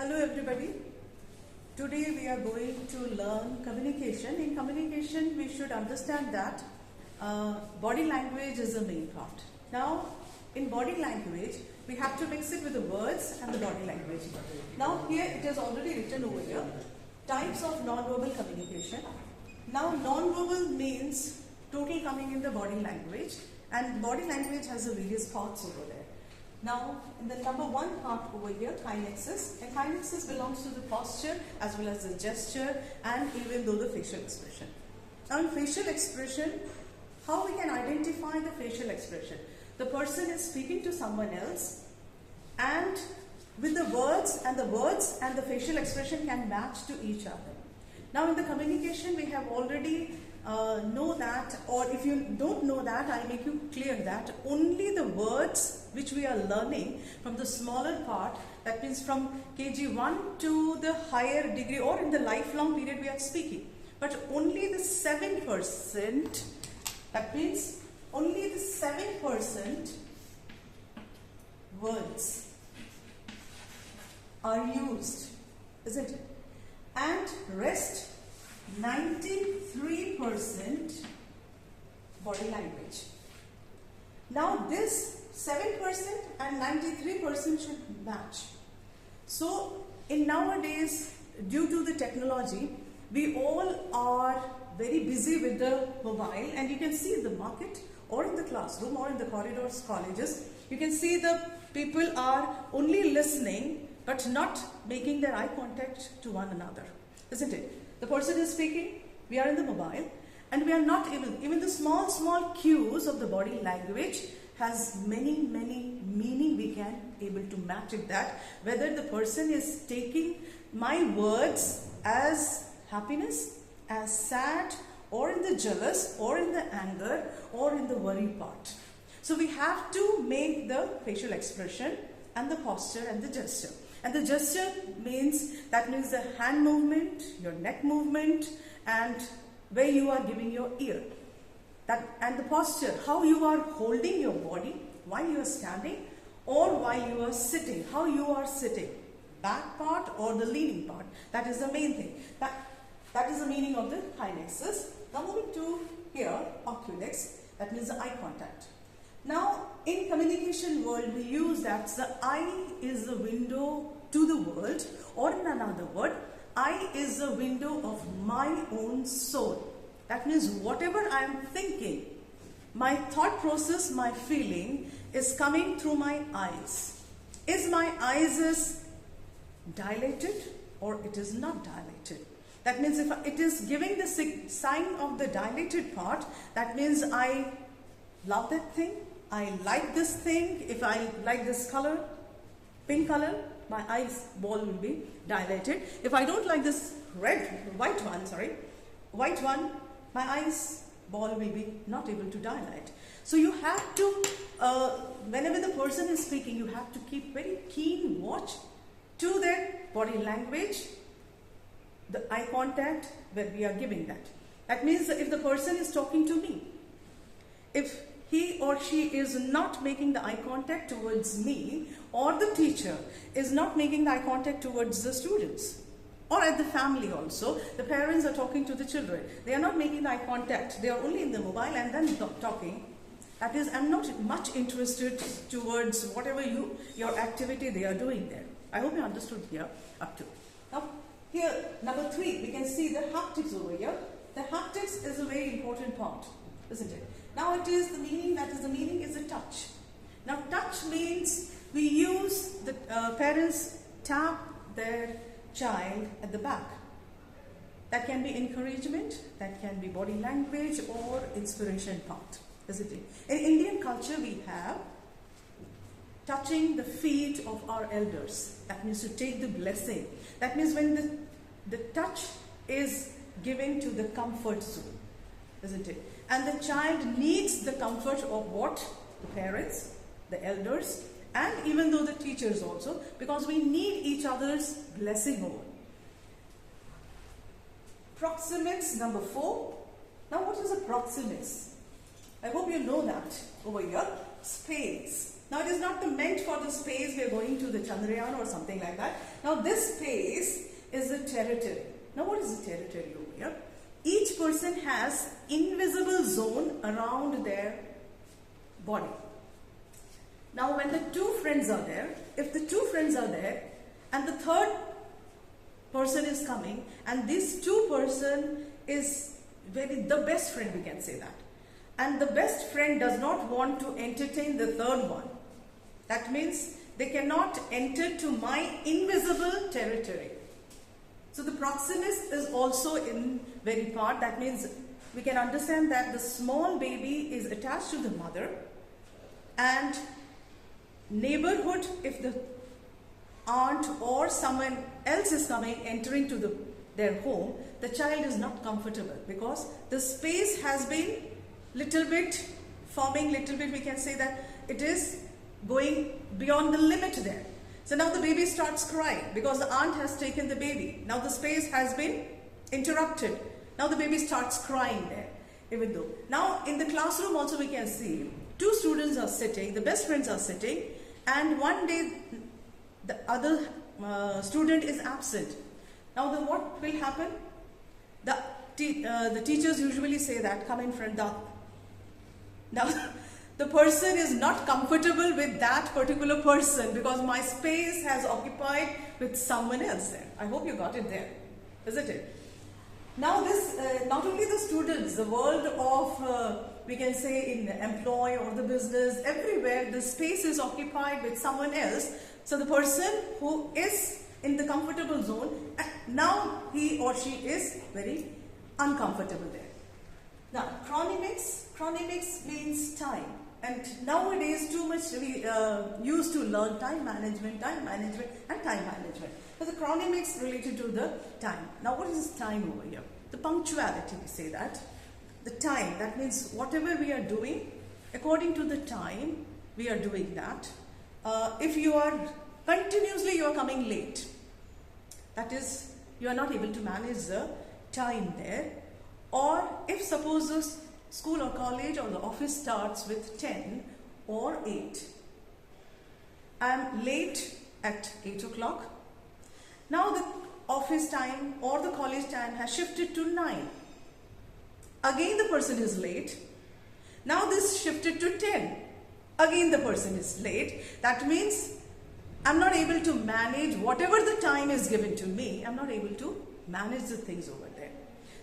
Hello everybody. Today we are going to learn communication. In communication we should understand that body language is the main part. Now in body language we have to mix it with the words and the body language. Now here it is already written over here. Types of non-verbal communication. Now non-verbal means total coming in the body language, and body language has the various parts over there. Now, in the number one part over here, kinexis, and kinexis belongs to the posture as well as the gesture and even though the facial expression. Now, in facial expression, how we can identify the facial expression? The person is speaking to someone else, and with the words and the facial expression can match to each other. Now, in the communication, we have already know that, or if you don't know that, I'll make you clear that only the words which we are learning from the smaller part, that means from KG1 to the higher degree or in the lifelong period we are speaking, but only the 7%, that means only the 7% words are used, isn't it? And rest 93% body language. Now this 7% and 93% should match. So in nowadays, due to the technology, we all are very busy with the mobile, and you can see in the market or in the classroom or in the corridors, colleges, you can see the people are only listening but not making their eye contact to one another, isn't it? The person is speaking, we are in the mobile, and we are not even the small cues of the body language has many meaning. We can able to match it, that whether the person is taking my words as happiness, as sad, or in the jealous, or in the anger, or in the worry part. So we have to make the facial expression and the posture and the gesture. And the gesture means the hand movement, your neck movement, and where you are giving your ear. And the posture, how you are holding your body while you are standing or while you are sitting, how you are sitting, back part or the leaning part. That is the main thing. That is the meaning of the kinexis. Now moving to here, oculix, that means the eye contact. Now, in communication world, we use that the eye is the window to the world, or in another word, eye is the window of my own soul. That means whatever I am thinking, my thought process, my feeling is coming through my eyes. Is my eyes is dilated or it is not dilated? That means if it is giving the sign of the dilated part, that means I love that thing. I like this thing. If I like this color, pink color, my eyes ball will be dilated. If I don't like this white one, my eyes ball will be not able to dilate. So you have to, whenever the person is speaking, you have to keep very keen watch to their body language, the eye contact where we are giving that. That means if the person is talking to me, if he or she is not making the eye contact towards me, or the teacher is not making the eye contact towards the students, or at the family also, the parents are talking to the children, they are not making the eye contact, they are only in the mobile and then talking. That is, I'm not much interested towards whatever your activity they are doing there. I hope you understood here up to. Now here, number 3, we can see the haptics over here. The haptics is a very important part, isn't it? Now it is the meaning, the meaning is a touch. Now touch means we use the parents tap their child at the back. That can be encouragement, that can be body language or inspiration part, isn't it? In Indian culture we have touching the feet of our elders. That means to take the blessing. That means when the touch is given to the comfort zone, isn't it? And the child needs the comfort of what? The parents, the elders, and even though the teachers also, because we need each other's blessing over. Proximus, number 4. Now what is a Proximus? I hope you know that over here. Space. Now it is not meant for the space we are going to the Chandrayaan or something like that. Now this space is the territory. Now what is the territory over here? Each person has invisible zone around their body. Now when the two friends are there, if the two friends are there and the third person is coming and this two person is the best friend, we can say that. And the best friend does not want to entertain the third one. That means they cannot enter to my invisible territory. So the Proximus is also in very part. That means we can understand that the small baby is attached to the mother, and neighborhood, if the aunt or someone else is coming, entering to their home, the child is not comfortable because the space has been little bit forming, little bit we can say that it is going beyond the limit there. So now the baby starts crying because the aunt has taken the baby. Now the space has been interrupted. Now the baby starts crying there. Even though now in the classroom also we can see two students are sitting, the best friends are sitting, and one day the other student is absent. Now what will happen? The teachers usually say that, come in front. Now the person is not comfortable with that particular person because my space has occupied with someone else there. I hope you got it there, isn't it? Now this, not only the students, the world of, we can say in employ or the business, everywhere the space is occupied with someone else. So the person who is in the comfortable zone, now he or she is very uncomfortable there. Now chronix means time. And nowadays too much we used to learn time management and time management. So the chronix related to the time. Now what is time over here? The punctuality, we say that. The time, that means whatever we are doing, according to the time, we are doing that. If you are continuously you are coming late, that is you are not able to manage the time there. Or if suppose the school or college or the office starts with 10 or 8. I am late at 8 o'clock. Now the office time or the college time has shifted to 9. Again the person is late. Now this shifted to 10. Again the person is late. That means I am not able to manage whatever the time is given to me. I am not able to manage the things over there.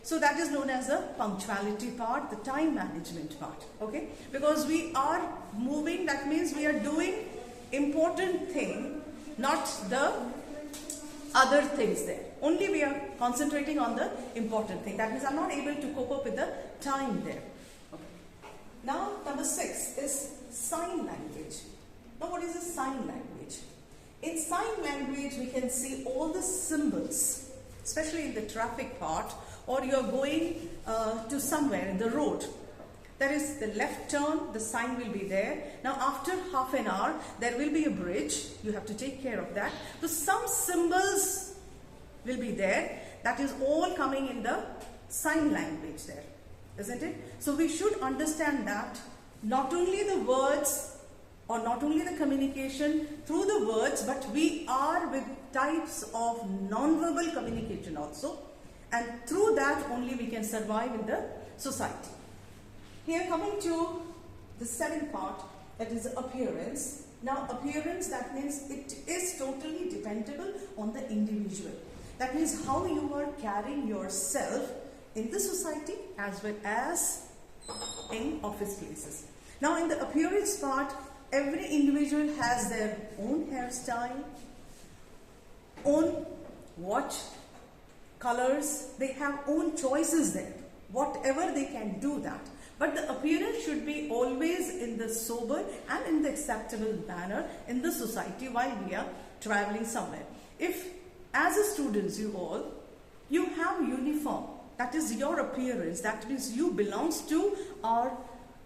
So that is known as the punctuality part, the time management part, okay? Because we are moving, that means we are doing important thing, not the other things there. Only we are concentrating on the important thing. That means I'm not able to cope up with the time there. Okay. Now number 6 is sign language. Now what is a sign language? In sign language we can see all the symbols, especially in the traffic part, or you are going to somewhere in the road. There is the left turn, the sign will be there. Now after half an hour, there will be a bridge. You have to take care of that. So some symbols will be there. That is all coming in the sign language there, isn't it? So we should understand that not only the words or not only the communication through the words, but we are with types of non-verbal communication also. And through that only we can survive in the society. Here coming to the 7th part, that is appearance. Now appearance, that means it is totally dependable on the individual. That means how you are carrying yourself in the society as well as in office places. Now in the appearance part, every individual has their own hairstyle, own watch, colors, they have own choices there. Whatever they can do that. But the appearance should be always in the sober and in the acceptable manner in the society while we are traveling somewhere. If as a students you have uniform, that is your appearance, that means you belongs to our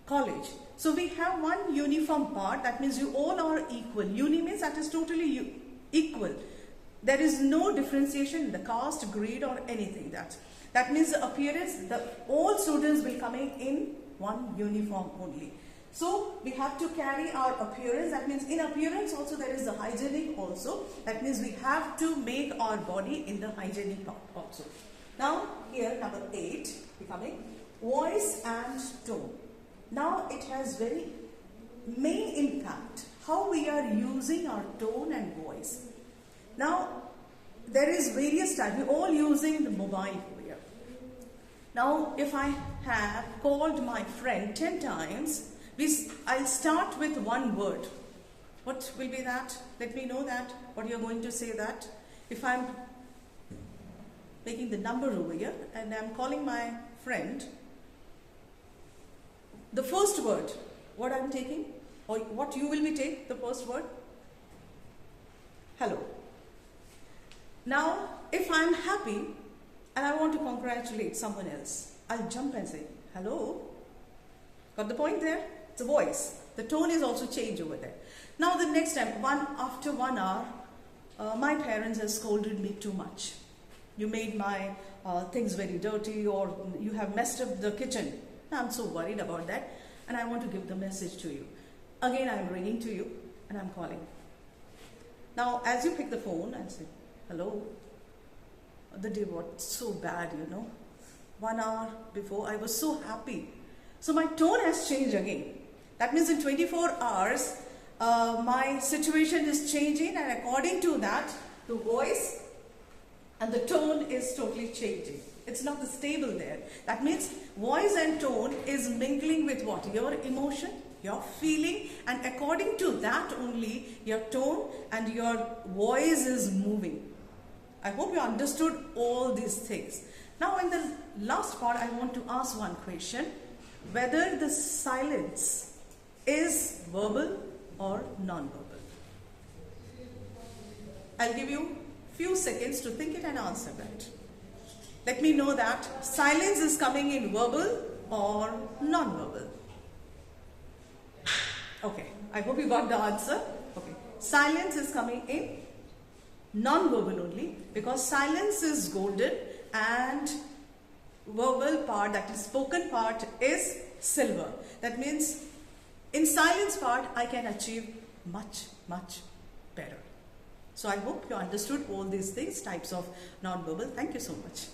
college. So we have one uniform part, that means you all are equal. Uni means that is totally equal. There is no differentiation in the caste, grade or anything. That means the appearance, all students will coming in one uniform only. So we have to carry our appearance. That means in appearance also there is the hygienic also. That means we have to make our body in the hygienic part also. Now here number 8 becoming voice and tone. Now it has very main impact how we are using our tone and voice. Now there is various types. We're all using the mobile here. Now if I have called my friend 10 times, I'll start with one word. What will be that? Let me know that. What you're going to say that. If I'm making the number over here and I'm calling my friend, the first word, what I'm taking, or what you will be taking, the first word? Hello. Now, if I'm happy and I want to congratulate someone else, I'll jump and say, hello. Got the point there? It's a voice. The tone is also changed over there. Now the next time, after 1 hour, my parents have scolded me too much. You made my things very dirty, or you have messed up the kitchen. I'm so worried about that, and I want to give the message to you. Again, I'm ringing to you and I'm calling. Now, as you pick the phone, I'll say, hello. The day was so bad, 1 hour before, I was so happy. So my tone has changed again. That means in 24 hours, my situation is changing, and according to that, the voice and the tone is totally changing. It's not the stable there. That means voice and tone is mingling with what? Your emotion, your feeling, and according to that only your tone and your voice is moving. I hope you understood all these things. Now in the last part, I want to ask one question. Whether the silence is verbal or non-verbal. I'll give you few seconds to think it and answer that. Let me know that silence is coming in verbal or non-verbal. Okay, I hope you got the answer. Okay, silence is coming in non-verbal only, because silence is golden and verbal part, that is spoken part, is silver. That means in silence part I can achieve much better. So I hope you understood all these things, types of non-verbal. Thank you so much.